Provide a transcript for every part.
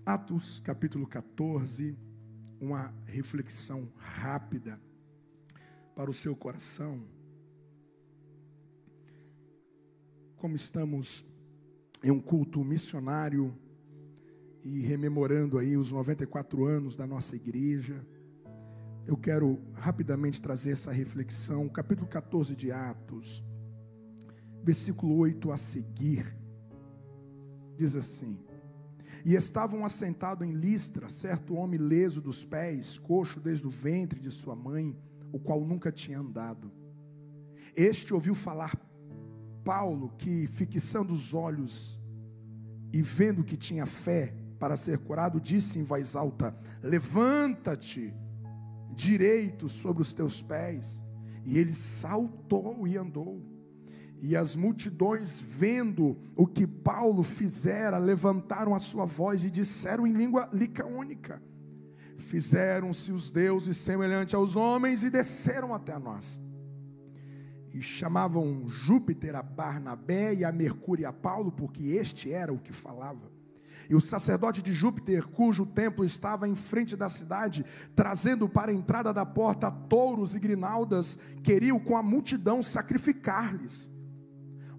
Atos capítulo 14, uma reflexão rápida para o seu coração. Como estamos em um culto missionário e rememorando aí os 94 anos da nossa igreja, eu quero rapidamente trazer essa reflexão. Capítulo 14 de Atos, versículo 8 a seguir, diz assim: E estavam assentados em Listra certo homem leso dos pés, coxo desde o ventre de sua mãe, o qual nunca tinha andado. Este ouviu falar Paulo, que fixando os olhos e vendo que tinha fé para ser curado, disse em voz alta: Levanta-te direito sobre os teus pés. E ele saltou e andou. E as multidões, vendo o que Paulo fizera, levantaram a sua voz e disseram em língua licaônica: Fizeram-se os deuses semelhantes aos homens e desceram até nós. E chamavam Júpiter a Barnabé e a Mercúrio a Paulo, porque este era o que falava. E o sacerdote de Júpiter, cujo templo estava em frente da cidade, trazendo para a entrada da porta touros e grinaldas, queriam com a multidão sacrificar-lhes.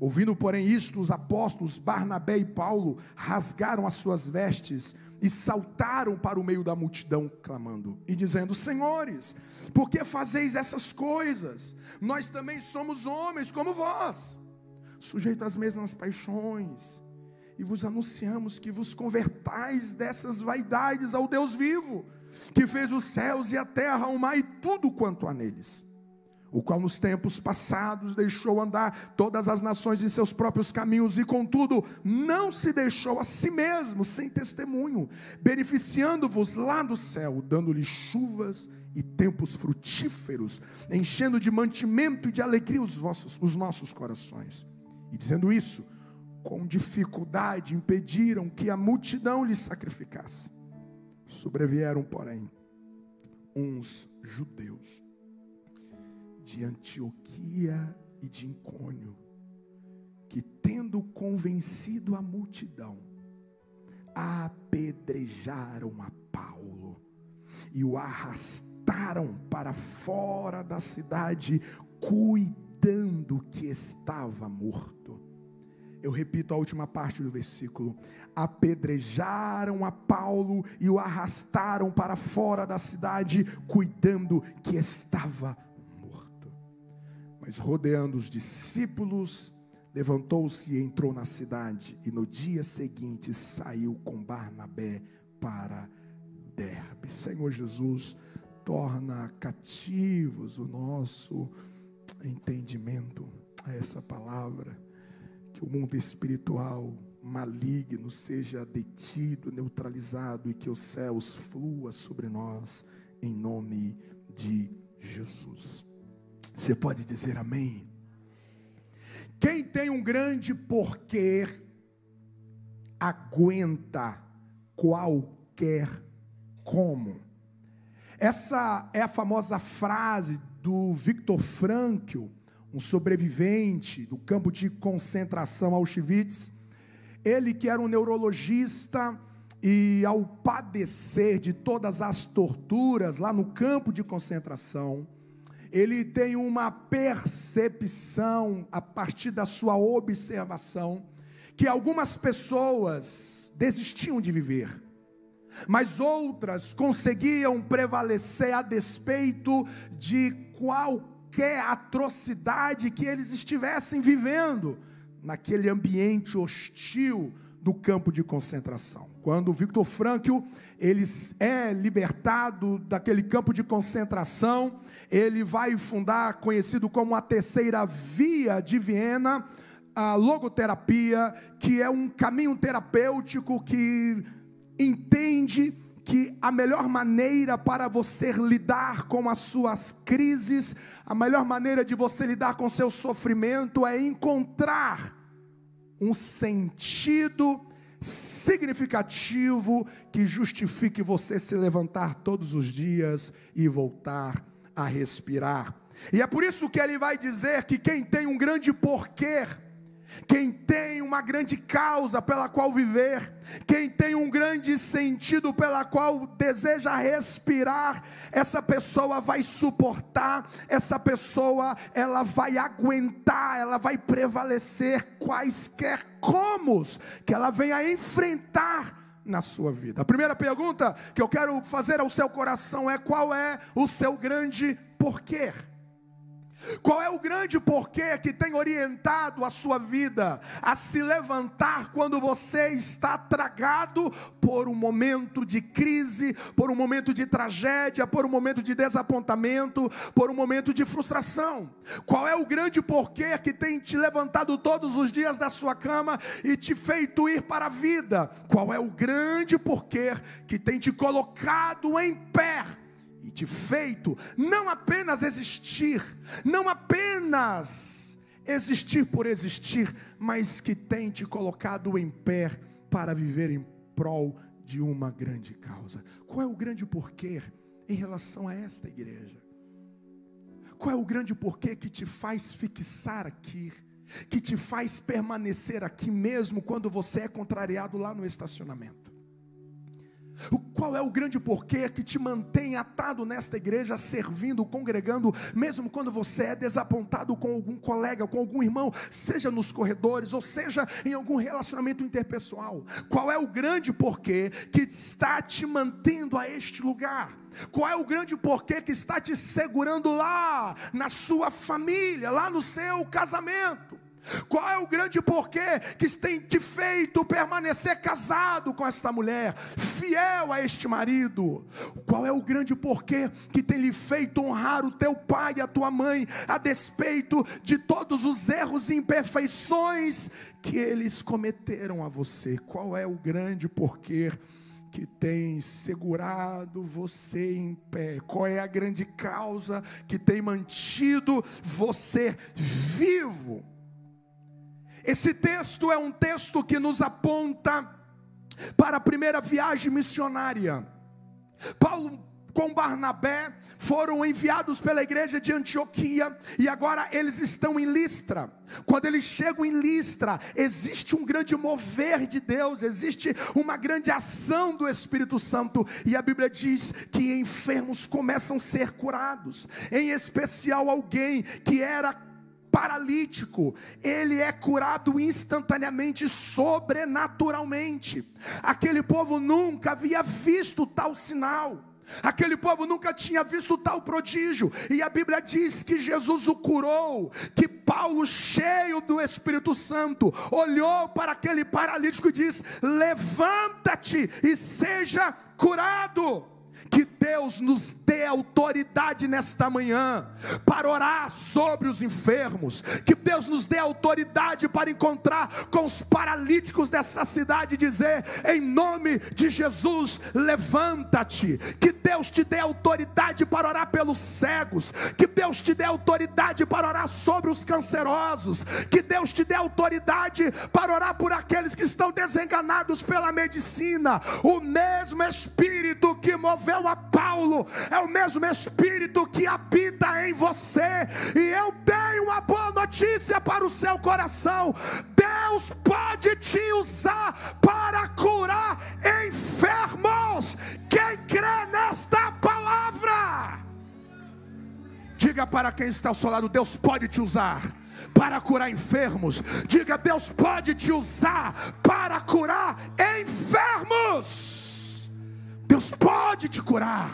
Ouvindo, porém, isto, os apóstolos Barnabé e Paulo rasgaram as suas vestes e saltaram para o meio da multidão, clamando e dizendo: Senhores, por que fazeis essas coisas? Nós também somos homens como vós, sujeitos às mesmas paixões, e vos anunciamos que vos convertais dessas vaidades ao Deus vivo, que fez os céus e a terra, o mar e tudo quanto há neles, o qual nos tempos passados deixou andar todas as nações em seus próprios caminhos, e contudo não se deixou a si mesmo sem testemunho, beneficiando-vos lá do céu, dando-lhes chuvas e tempos frutíferos, enchendo de mantimento e de alegria os nossos corações. E dizendo isso, com dificuldade impediram que a multidão lhes sacrificasse. Sobrevieram, porém, uns judeus de Antioquia e de Icônio, que, tendo convencido a multidão, apedrejaram a Paulo e o arrastaram para fora da cidade, cuidando que estava morto. Eu repito a última parte do versículo: apedrejaram a Paulo e o arrastaram para fora da cidade, cuidando que estava morto. Mas rodeando os discípulos, levantou-se e entrou na cidade, e no dia seguinte saiu com Barnabé para Derbe. Senhor Jesus, torna cativos o nosso entendimento a essa palavra, que o mundo espiritual maligno seja detido, neutralizado, e que os céus fluam sobre nós, em nome de Jesus. Você pode dizer amém? Quem tem um grande porquê, aguenta qualquer como. Essa é a famosa frase do Viktor Frankl, um sobrevivente do campo de concentração Auschwitz. Ele que era um neurologista, e ao padecer de todas as torturas lá no campo de concentração, ele tem uma percepção, a partir da sua observação, que algumas pessoas desistiam de viver, mas outras conseguiam prevalecer a despeito de qualquer atrocidade que eles estivessem vivendo naquele ambiente hostil do campo de concentração. Quando Viktor Frankl ele é libertado daquele campo de concentração, ele vai fundar, conhecido como a terceira via de Viena, a logoterapia, que é um caminho terapêutico que entende que a melhor maneira para você lidar com as suas crises, a melhor maneira de você lidar com seu sofrimento é encontrar um sentido significativo que justifique você se levantar todos os dias e voltar a respirar. E é por isso que ele vai dizer que quem tem um grande porquê, quem tem uma grande causa pela qual viver, quem tem um grande sentido pela qual deseja respirar, essa pessoa vai suportar, essa pessoa ela vai aguentar, ela vai prevalecer quaisquer comos que ela venha enfrentar na sua vida. A primeira pergunta que eu quero fazer ao seu coração é: qual é o seu grande porquê? Qual é o grande porquê que tem orientado a sua vida a se levantar quando você está tragado por um momento de crise, por um momento de tragédia, por um momento de desapontamento, por um momento de frustração? Qual é o grande porquê que tem te levantado todos os dias da sua cama e te feito ir para a vida? Qual é o grande porquê que tem te colocado em pé e te feito não apenas existir, não apenas existir por existir, mas que tem te colocado em pé para viver em prol de uma grande causa? Qual é o grande porquê em relação a esta igreja? Qual é o grande porquê que te faz fixar aqui, que te faz permanecer aqui mesmo quando você é contrariado lá no estacionamento? Qual é o grande porquê que te mantém atado nesta igreja, servindo, congregando, mesmo quando você é desapontado com algum colega, com algum irmão, seja nos corredores, ou seja em algum relacionamento interpessoal? Qual é o grande porquê que está te mantendo a este lugar? Qual é o grande porquê que está te segurando lá na sua família, lá no seu casamento? Qual é o grande porquê que tem te feito permanecer casado com esta mulher, fiel a este marido? Qual é o grande porquê que tem lhe feito honrar o teu pai e a tua mãe, a despeito de todos os erros e imperfeições que eles cometeram a você? Qual é o grande porquê que tem segurado você em pé? Qual é a grande causa que tem mantido você vivo? Esse texto é um texto que nos aponta para a primeira viagem missionária. Paulo com Barnabé foram enviados pela igreja de Antioquia e agora eles estão em Listra. Quando eles chegam em Listra, existe um grande mover de Deus, existe uma grande ação do Espírito Santo, e a Bíblia diz que enfermos começam a ser curados, em especial alguém que era paralítico, ele é curado instantaneamente, sobrenaturalmente. Aquele povo nunca havia visto tal sinal, aquele povo nunca tinha visto tal prodígio, e a Bíblia diz que Jesus o curou, que Paulo, cheio do Espírito Santo, olhou para aquele paralítico e disse: levanta-te e seja curado. Que Deus nos dê autoridade nesta manhã para orar sobre os enfermos. Que Deus nos dê autoridade para encontrar com os paralíticos dessa cidade e dizer: em nome de Jesus, levanta-te. Que Deus te dê autoridade para orar pelos cegos. Que Deus te dê autoridade para orar sobre os cancerosos. Que Deus te dê autoridade para orar por aqueles que estão desenganados pela medicina. O mesmo Espírito que moveu a Paulo é o mesmo Espírito que habita em você. E eu tenho uma boa notícia para o seu coração: Deus pode te usar para curar enfermos. Quem crê nesta palavra, diga para quem está ao seu lado: Deus pode te usar para curar enfermos. Diga: Deus pode te usar para curar enfermos. Deus pode te curar.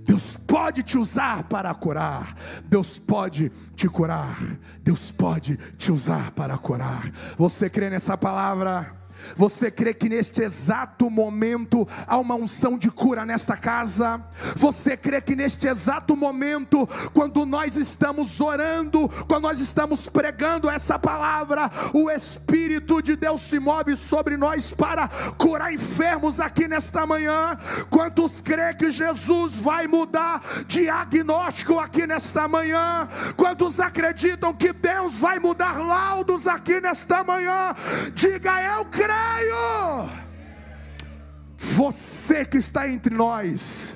Deus pode te usar para curar. Deus pode te curar. Deus pode te usar para curar. Você crê nessa palavra? Você crê que neste exato momento há uma unção de cura nesta casa? Você crê que neste exato momento, quando nós estamos orando, quando nós estamos pregando essa palavra, o Espírito de Deus se move sobre nós para curar enfermos aqui nesta manhã? Quantos crê que Jesus vai mudar diagnóstico aqui nesta manhã? Quantos acreditam que Deus vai mudar laudos aqui nesta manhã? Diga: eu creio. Você que está entre nós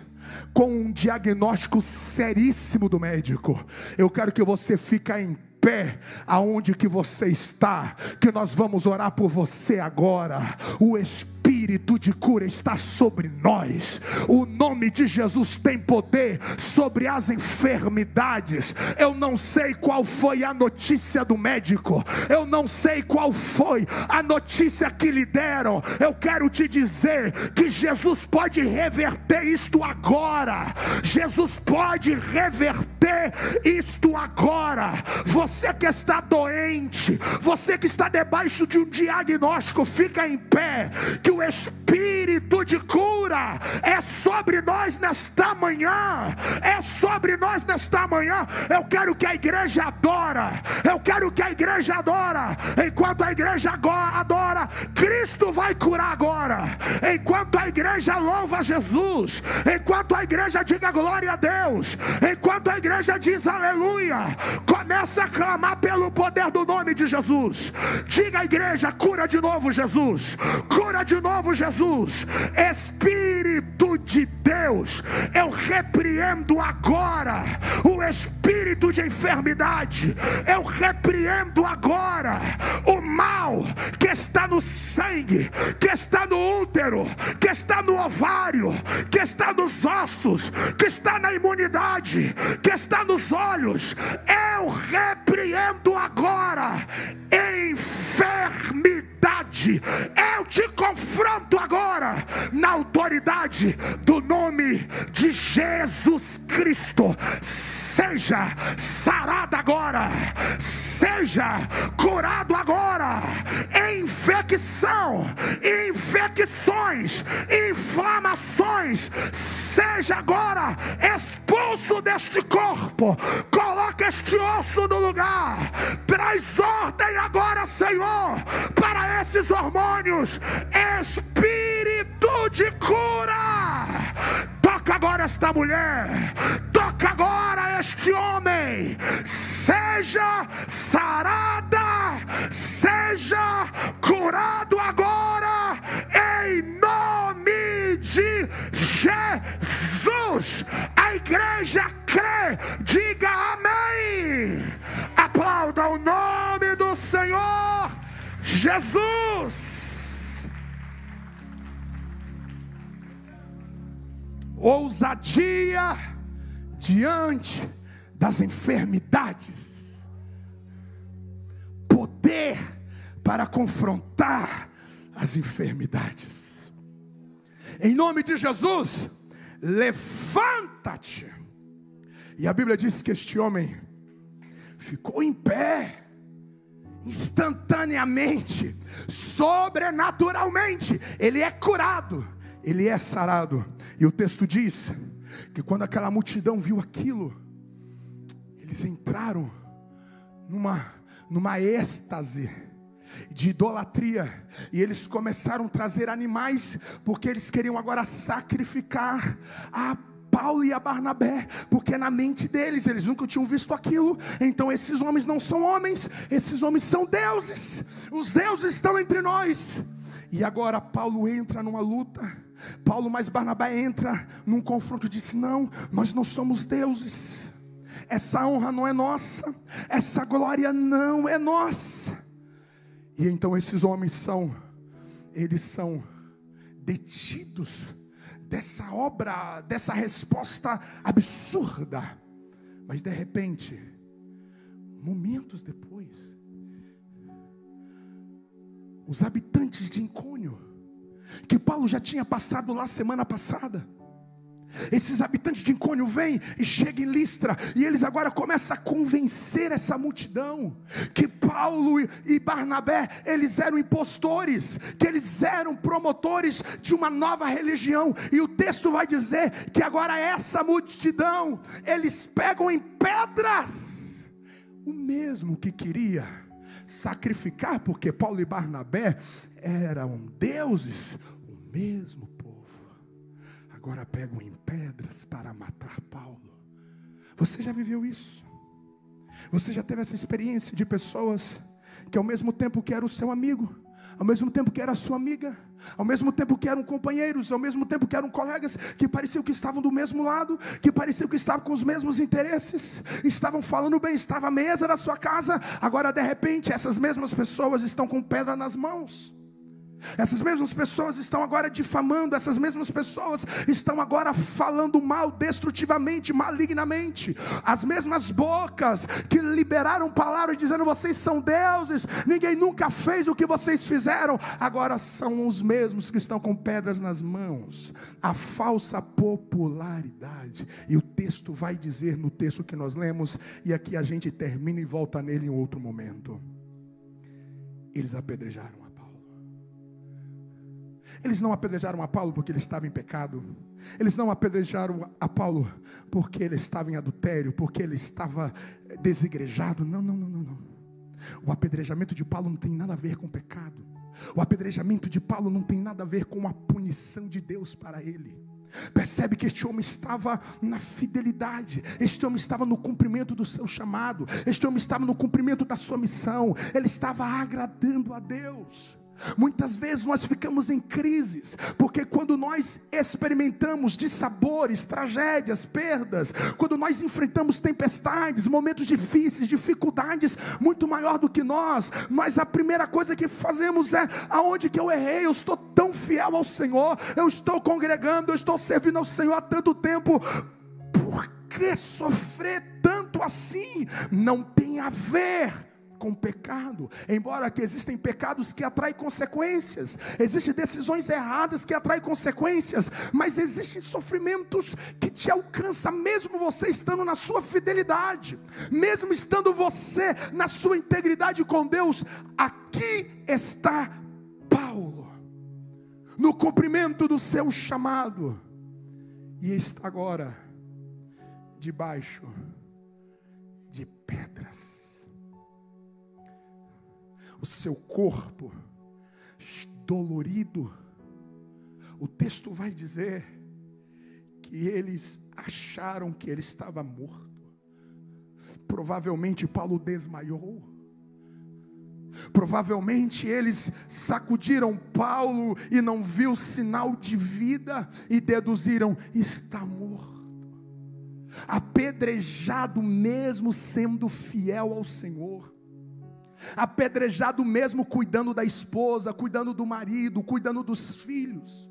com um diagnóstico seríssimo do médico, eu quero que você fique em pé, aonde que você está, que nós vamos orar por você agora. O Espírito de cura está sobre nós. O nome de Jesus tem poder sobre as enfermidades. Eu não sei qual foi a notícia do médico, eu não sei qual foi a notícia que lhe deram. Eu quero te dizer que Jesus pode reverter isto agora. Jesus pode reverter isto agora. Você que está doente, você que está debaixo de um diagnóstico, fica em pé, que o Espírito de cura é sobre nós nesta manhã. É sobre nós nesta manhã. Eu quero que a igreja adora. Eu quero que a igreja adora. Enquanto a igreja adora, Cristo vai curar agora. Enquanto a igreja louva Jesus, enquanto a igreja diga glória a Deus, enquanto a igreja diz aleluia, começa a clamar pelo poder do nome de Jesus. Diga à igreja: cura de novo, Jesus. Cura de novo, Jesus. Espírito de Deus, eu repreendo agora o espírito de enfermidade. Eu repreendo agora o mal que está no sangue, que está no útero, que está no ovário, que está nos ossos, que está na imunidade, que está nos olhos. Eu repreendo agora enfermidade. Eu te confronto agora na autoridade do nome de Jesus Cristo. Seja sarado agora, seja curado agora. Infecção, infecções, inflamações, seja agora expulso deste corpo. Coloca este osso no lugar. Traz ordem agora, Senhor, para esses hormônios. Espírito de cura, toca agora esta mulher, toca agora este homem. Seja sarada, seja curado agora, em nome de Jesus. A igreja crê, diga amém. Aplauda o nome do Senhor Jesus. Ousadia diante das enfermidades, poder para confrontar as enfermidades. Em nome de Jesus, levanta-te. E a Bíblia diz que este homem ficou em pé, instantaneamente, sobrenaturalmente. Ele é curado, ele é sarado. E o texto diz que quando aquela multidão viu aquilo, eles entraram numa êxtase de idolatria, e eles começaram a trazer animais, porque eles queriam agora sacrificar a Paulo e a Barnabé, porque na mente deles, eles nunca tinham visto aquilo. Então esses homens não são homens, esses homens são deuses. Os deuses estão entre nós. E agora Paulo entra numa luta, Paulo mais Barnabé entra num confronto e disse: não, nós não somos deuses. Essa honra não é nossa, essa glória não é nossa. E então esses homens eles são detidos dessa obra, dessa resposta absurda. Mas de repente, momentos depois, os habitantes de Icônio, que Paulo já tinha passado lá semana passada, esses habitantes de Icônio vêm e chegam em Listra, e eles agora começam a convencer essa multidão que Paulo e Barnabé, eles eram impostores, que eles eram promotores de uma nova religião. E o texto vai dizer que agora essa multidão, eles pegam em pedras o mesmo que queria sacrificar, porque Paulo e Barnabé eram deuses, o mesmo povo agora pegam em pedras para matar Paulo. Você já viveu isso? Você já teve essa experiência de pessoas que ao mesmo tempo que era o seu amigo, ao mesmo tempo que era sua amiga, ao mesmo tempo que eram companheiros, ao mesmo tempo que eram colegas, que pareciam que estavam do mesmo lado, que pareciam que estavam com os mesmos interesses, estavam falando bem, estava à mesa da sua casa. Agora de repente essas mesmas pessoas estão com pedra nas mãos. Essas mesmas pessoas estão agora difamando, essas mesmas pessoas estão agora falando mal, destrutivamente, malignamente. As mesmas bocas que liberaram palavras dizendo: vocês são deuses, ninguém nunca fez o que vocês fizeram, agora são os mesmos que estão com pedras nas mãos. A falsa popularidade. E o texto vai dizer, no texto que nós lemos, e aqui a gente termina e volta nele em outro momento: eles apedrejaram a Paulo. Eles não apedrejaram a Paulo porque ele estava em pecado. Eles não apedrejaram a Paulo porque ele estava em adultério, porque ele estava desigrejado. Não. O apedrejamento de Paulo não tem nada a ver com pecado. O apedrejamento de Paulo não tem nada a ver com a punição de Deus para ele. Percebe que este homem estava na fidelidade, este homem estava no cumprimento do seu chamado, este homem estava no cumprimento da sua missão, ele estava agradando a Deus. Muitas vezes nós ficamos em crises, porque quando nós experimentamos dissabores, tragédias, perdas, quando nós enfrentamos tempestades, momentos difíceis, dificuldades muito maior do que nós a primeira coisa que fazemos é: aonde que eu errei? Eu estou tão fiel ao Senhor, eu estou congregando, eu estou servindo ao Senhor há tanto tempo, por que sofrer tanto assim? Não tem a ver com pecado, embora que existem pecados que atraem consequências, existem decisões erradas que atraem consequências, mas existem sofrimentos que te alcançam mesmo você estando na sua fidelidade, mesmo estando você na sua integridade com Deus. Aqui está Paulo, no cumprimento do seu chamado, e está agora debaixo de pedras. O seu corpo dolorido. O texto vai dizer que eles acharam que ele estava morto. Provavelmente Paulo desmaiou. Provavelmente eles sacudiram Paulo e não viu sinal de vida e deduziram: está morto. Apedrejado mesmo sendo fiel ao Senhor. Apedrejado mesmo cuidando da esposa, cuidando do marido, cuidando dos filhos,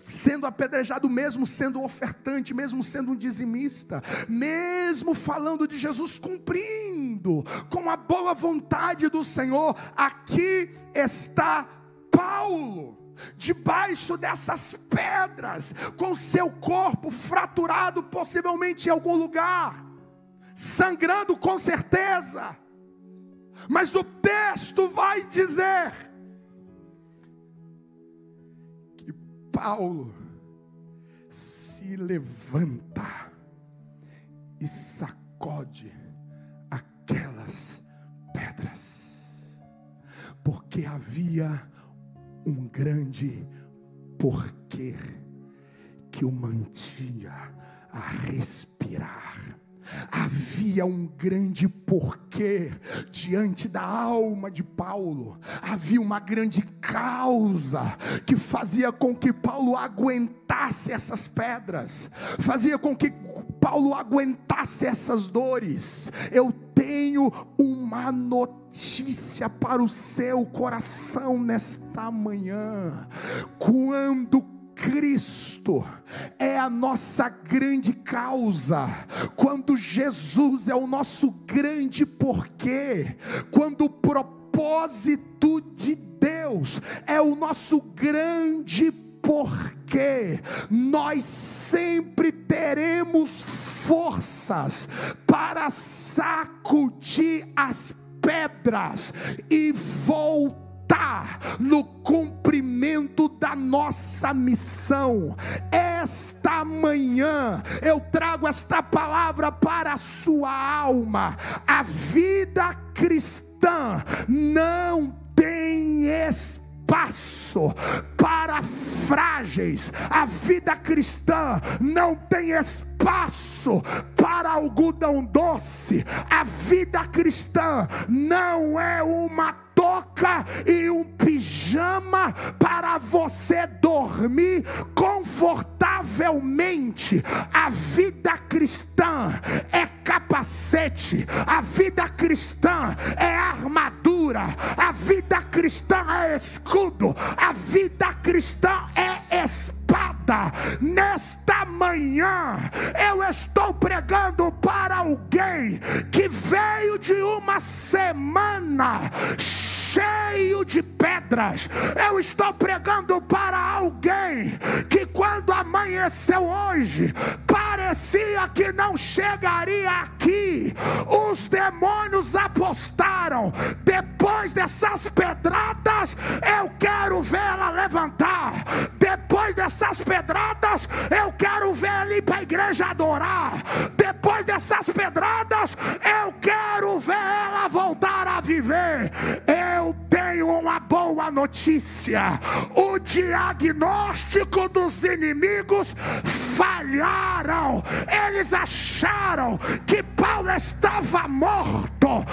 sendo apedrejado mesmo sendo ofertante, mesmo sendo um dizimista, mesmo falando de Jesus, cumprindo com a boa vontade do Senhor. Aqui está Paulo, debaixo dessas pedras, com seu corpo fraturado possivelmente em algum lugar, sangrando com certeza. Mas o texto vai dizer que Paulo se levanta e sacode aquelas pedras, porque havia um grande porquê que o mantinha a respirar. Havia um grande porquê diante da alma de Paulo. Havia uma grande causa que fazia com que Paulo aguentasse essas pedras, fazia com que Paulo aguentasse essas dores. Eu tenho uma notícia para o seu coração nesta manhã. Quando Cristo é a nossa grande causa, quando Jesus é o nosso grande porquê, quando o propósito de Deus é o nosso grande porquê, nós sempre teremos forças para sacudir as pedras e voltar no cumprimento da nossa missão. Esta manhã eu trago esta palavra para a sua alma. A vida cristã não tem espaço para frágeis. A vida cristã não tem espaço para algodão doce. A vida cristã não é uma touca e um pijama para você dormir confortavelmente. A vida cristã é capacete, a vida cristã é armadura, a vida cristã é escudo, a vida cristã é espada. Nesta manhã eu estou pregando para alguém que veio de uma semana cheio de pedras. Eu estou pregando para alguém que quando amanheceu hoje parecia que não chegaria aqui. Os demônios apostaram. Depois dessas pedradas eu quero vê-la levantar. Depois dessas pedradas eu quero ver ela ir para a igreja adorar. Depois dessas pedradas eu quero ver ela voltar a viver. Eu tenho uma boa notícia: o diagnóstico dos inimigos falharam. Eles acharam que Paulo estava morto,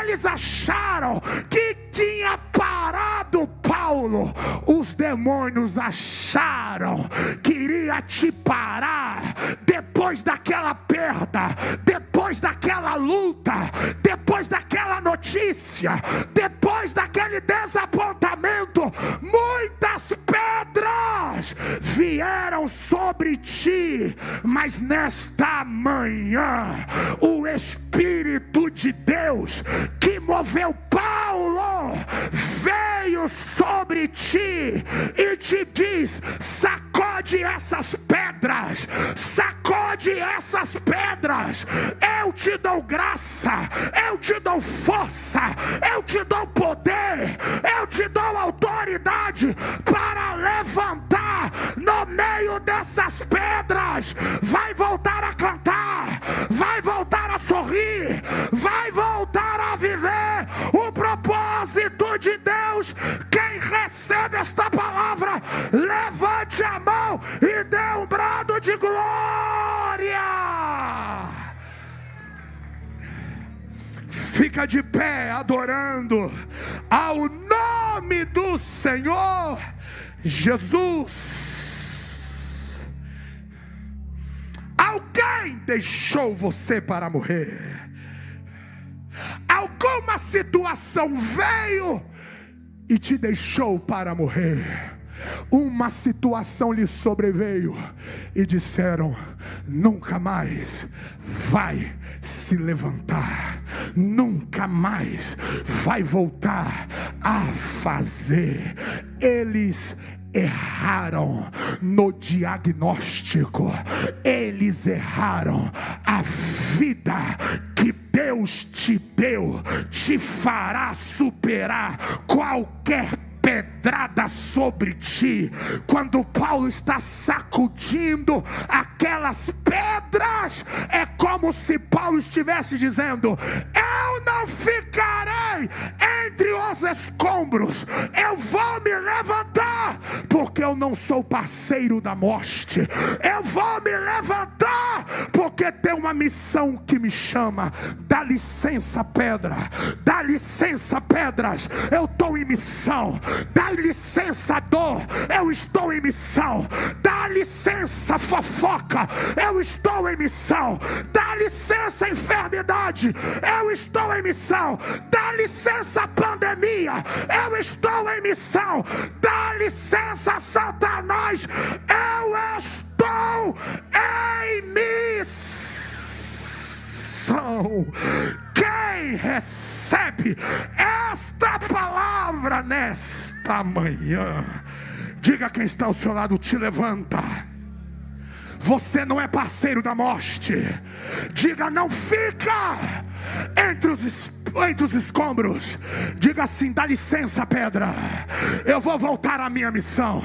eles acharam que tinha parado Paulo. Os demônios acharam que iria te parar depois daquela perda, depois daquela luta, depois daquela notícia, depois daquele desapontamento. Muitas pedras vieram sobre ti, mas nesta manhã o Espírito de Deus que moveu Paulo veio sobre ti e te diz: sacode essas pedras, sacode essas pedras. Eu te dou graça, eu te dou força, eu te dou poder, eu te dou autoridade para levantar no meio dessas pedras. Vai voltar a cantar, vai voltar a sorrir, vai voltar a viver o propósito de Deus. Quem recebe esta palavra, levante a mão e dê um brado de glória. Fica de pé adorando ao nome do Senhor Jesus. Alguém deixou você para morrer. Alguma situação veio e te deixou para morrer. Uma situação lhe sobreveio e disseram: nunca mais vai se levantar, nunca mais vai voltar a fazer. Eles erraram no diagnóstico, eles erraram. A vida que Deus te deu te fará superar qualquer pedrada sobre ti. Quando Paulo está sacudindo aquelas pedras, é como se Paulo estivesse dizendo: eu não ficarei entre os escombros, eu vou me levantar, porque eu não sou parceiro da morte. Eu vou me levantar, porque tem uma missão que me chama. Dá licença, pedra, dá licença, pedras, eu estou em missão. Dá licença, dor, eu estou em missão. Dá licença, fofoca, eu estou em missão. Dá licença, enfermidade, eu estou em missão. Dá licença, pandemia, eu estou em missão. Dá licença, Satanás, eu estou em missão. Quem recebe esta palavra nesta manhã, diga quem está ao seu lado: te levanta. Você não é parceiro da morte. Diga: não fica entre os escombros. Diga assim: dá licença, pedra, eu vou voltar à minha missão.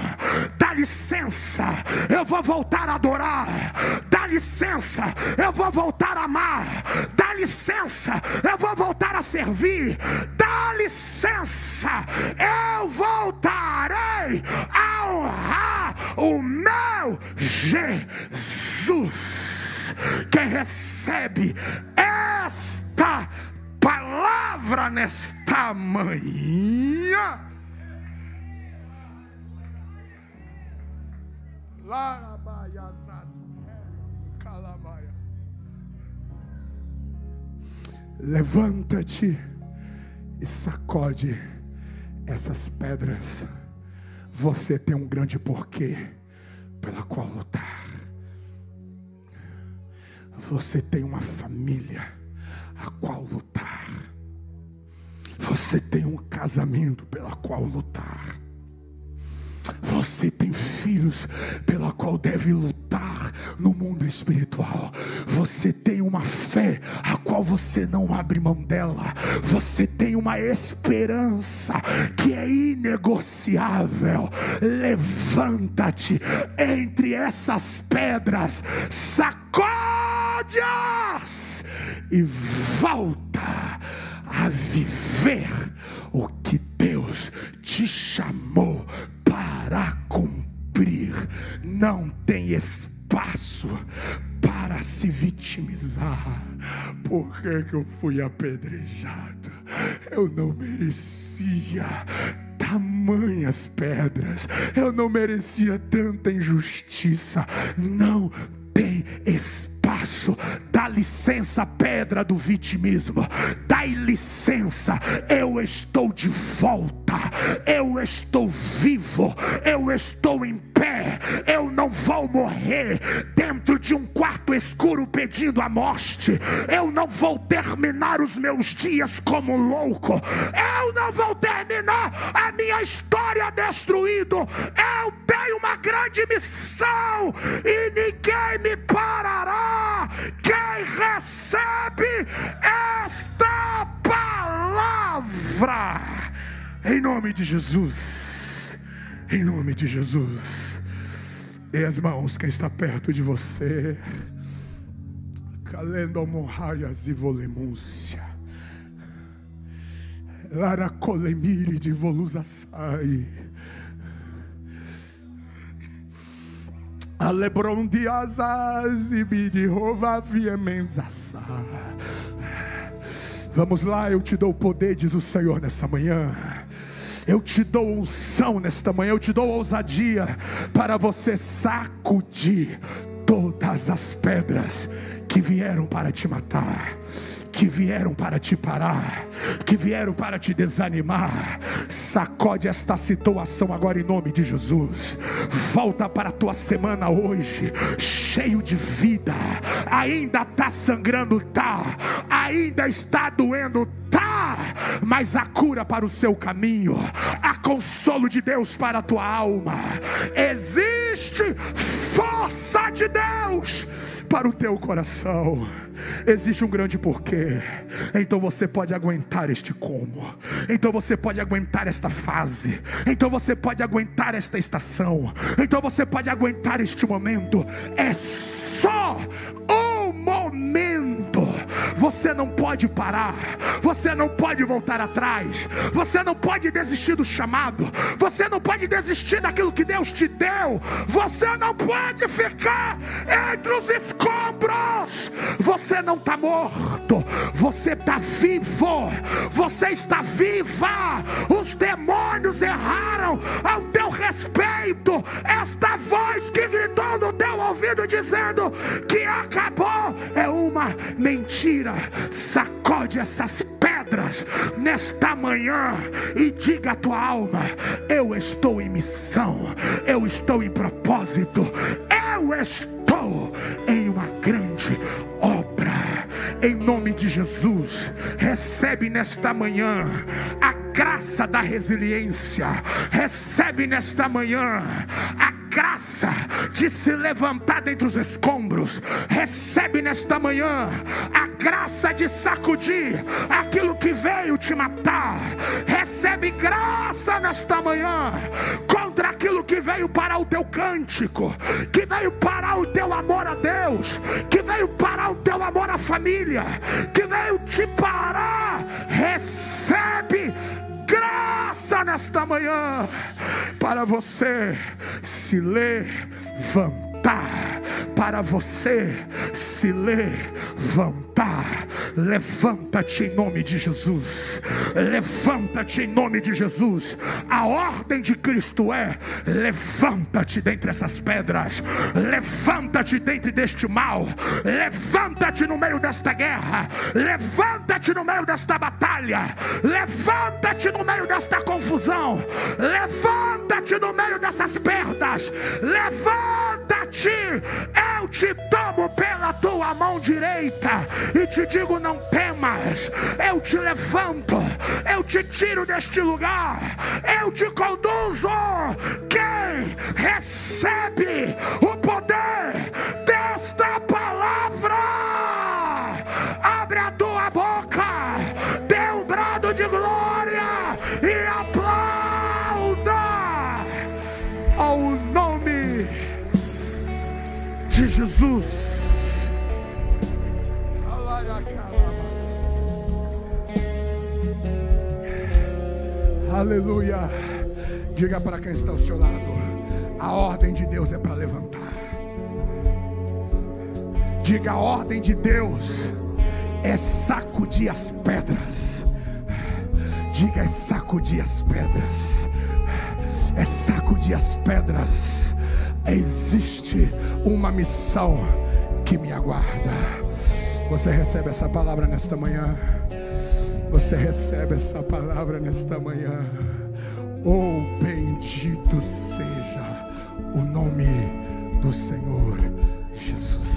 Dá licença, eu vou voltar a adorar. Dá licença, eu vou voltar a amar. Dá licença, eu vou voltar a servir. Dá licença, eu voltarei a honrar o meu Jesus. Quem recebe esta palavra nesta tamanha levanta-te e sacode essas pedras. Você tem um grande porquê pela qual lutar. Você tem uma família a qual lutar. Você tem um casamento pela qual lutar. Você tem filhos pela qual deve lutar no mundo espiritual. Você tem uma fé a qual você não abre mão dela. Você tem uma esperança que é inegociável. Levanta-te entre essas pedras, sacode-as e volta a viver o que Deus te chamou para cumprir. Não tem espaço para se vitimizar. Por que eu fui apedrejado? Eu não merecia tamanhas pedras. Eu não merecia tanta injustiça. Não tem espaço. Dá licença, pedra do vitimismo. Dá licença. Eu estou de volta. Eu estou vivo. Eu estou em pé. Eu não vou morrer dentro de um quarto escuro pedindo a morte. Eu não vou terminar os meus dias como louco. Eu não vou terminar a minha história destruído. Eu tenho uma grande missão e ninguém me parará. Quem recebe esta palavra, em nome de Jesus, em nome de Jesus, dê as mãos quem está perto de você. Calendo morraias e volemúncia, Lara colemire de volusaçai, Alebron de asas e de rovaviemenzassa. Vamos lá, eu te dou poder, diz o Senhor nessa manhã. Eu te dou unção nesta manhã, eu te dou ousadia para você sacudir todas as pedras que vieram para te matar, que vieram para te parar, que vieram para te desanimar. Sacode esta situação agora em nome de Jesus. Volta para a tua semana hoje cheio de vida. Ainda está sangrando, tá? Ainda está doendo, tá? Mas há cura para o seu caminho, há consolo de Deus para a tua alma. Existe força de Deus para o teu coração. Existe um grande porquê. Então você pode aguentar este como. Então você pode aguentar esta fase. Então você pode aguentar esta estação. Então você pode aguentar este momento. É só um momento. Você não pode parar. Você não pode voltar atrás. Você não pode desistir do chamado. Você não pode desistir daquilo que Deus te deu. Você não pode ficar entre os escombros. Você não está morto. Você está vivo. Você está viva. Os demônios erraram ao teu respeito. Esta voz que gritou no teu ouvido dizendo que acabou é uma mentira. Sacode essas pedras nesta manhã e diga à tua alma: eu estou em missão, eu estou em propósito, eu estou em uma grande obra. Em nome de Jesus, recebe nesta manhã a graça da resiliência. Recebe nesta manhã a graça de se levantar dentre os escombros. Recebe nesta manhã a graça de sacudir aquilo que veio te matar. Recebe graça nesta manhã contra aquilo que veio parar o teu cântico, que veio parar o teu amor a Deus, que veio parar o teu amor à família, que veio te parar. Recebe graça nesta manhã para você se levantar, para você se levantar. Levanta-te em nome de Jesus. Levanta-te em nome de Jesus. A ordem de Cristo é: levanta-te dentre essas pedras. Levanta-te dentre deste mal. Levanta-te no meio desta guerra. Levanta-te no meio desta batalha. Levanta-te no meio desta confusão. Levanta-te no meio dessas perdas. Levanta-te. Eu te tomo pela tua mão direita e te digo: não temas. Eu te levanto. Eu te tiro deste lugar. Eu te conduzo. Quem recebe o poder desta palavra, abre a tua boca, dê um brado de glória e aplauda ao nome de Jesus. Aleluia. Diga para quem está ao seu lado: a ordem de Deus é para levantar. Diga: a ordem de Deus é sacudir as pedras. Diga: é sacudir as pedras. É sacudir as pedras. Existe uma missão que me aguarda. Você recebe essa palavra nesta manhã? Você recebe essa palavra nesta manhã? Oh, bendito seja o nome do Senhor Jesus.